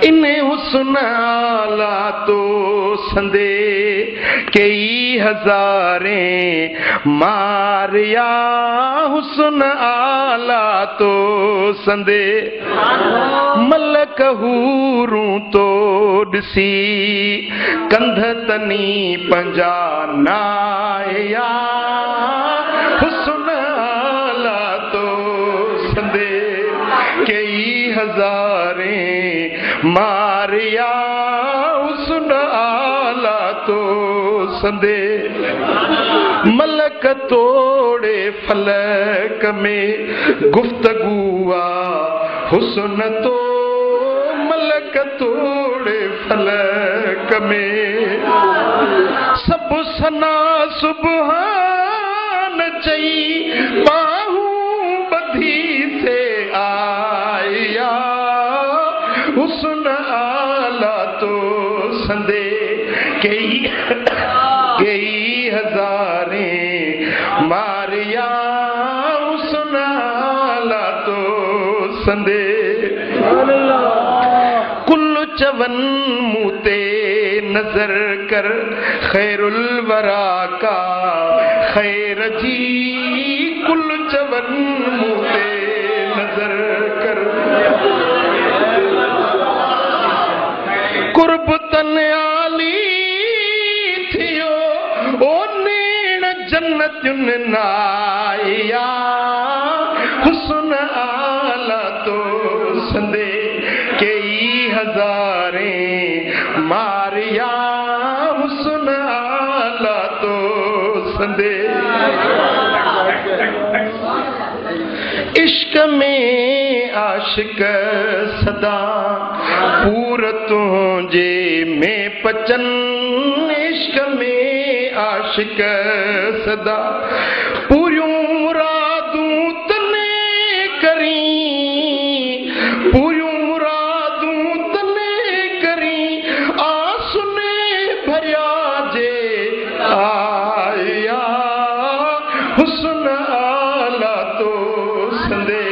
इन्हें हुस्न आला तो संदे कई हजारें मारिया हुस्न आला तो संदे मलक हूरूं तो ॾिसी कंध तनी पंजा नाया हुस्न आला तो संदे कई हजारें मारिया हुस्न आला तो संदे मलक तोड़े फलक में गुफ्तगुआ हुस्न तो मलक तोड़े फलक में सब सना सुबहान चई बाहू बधी से आया हुस्न आला तो संदे कई हजारें मारिया हुस्न आला तो संदे कुल चवन मुते नजर कर खैरुल वरा का खैर जी कुल चवन मुते नजर कर कुर्ब तन आली थियो ओ नीण जन्नतुन नाया हुस्न आला तो संदे कई हजारें मारिया हुस्न आला तो संदे इश्क में आशिक सदा पूरतों जे में पचन इश्क में आशिक सदा पूरियूं मुरादूं तने करी पूरियूं मुरादूं तने करी आसुने भरिया जे आया हुस्न आला तो संदे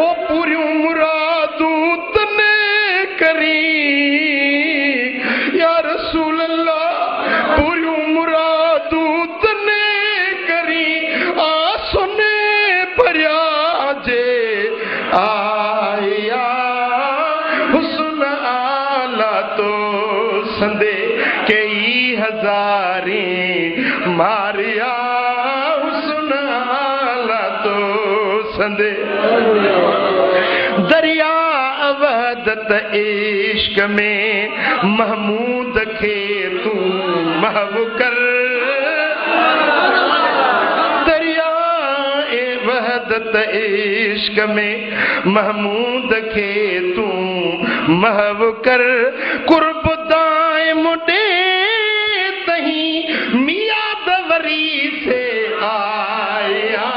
ओ पूरियूं मुरादूं तने करी या रसूल अल्लाह पूरियूं मुरादूं तने करी आसुने भरिया जे आया हुस्न आला तो संदे कई हजारें मारिया हुस्न आला तो संदे दरिया अवदत इश्क में महमूद खे तू महव कर दरिया वहदत इश्क में महमूद खे तू महव कर कुर्ब दाए मुडे तही मिया दवरी से आया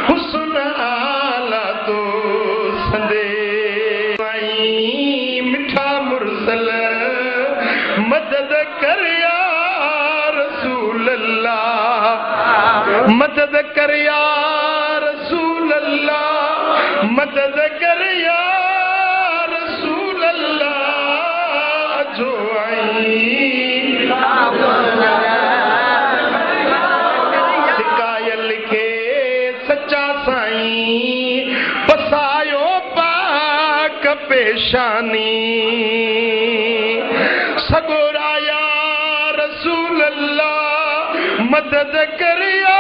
हुस्न आला तो संदे मिठा मुरसल मदद कर या रसूल अल्लाह मदद कर या रसूल अल्लाह मदद कर या रसूल अल्लाह जो कायल के सच्चा साईं बसायो पाक पेशानी सगोराया रसूल अल्लाह मदद कर या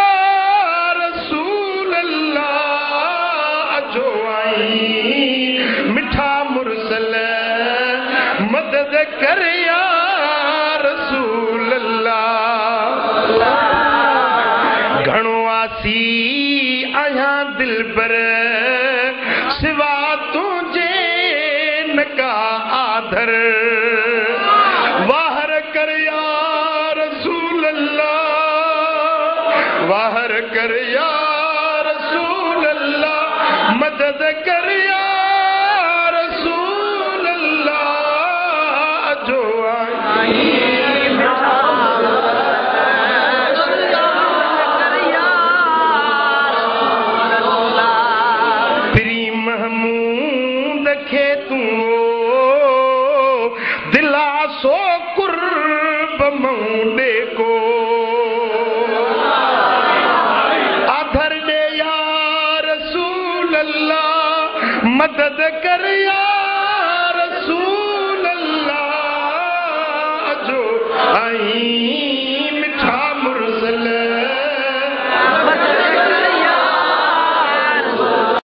रसूल अल्लाह जो आई मिठा मुरसल मदद कर या रसूल अल्लाह घणो आसी आया दिल पर सिवा तुझे नका आधर वाहर कर या रसूल अल्लाह वाहर कर या रसूल अल्लाह मदद कर या रसूल अल्लाह जो आई प्री महमूद खे तू दिला सो कुर्ब मऊंडे को आधर दे या रसूल अल्लाह मदद कर या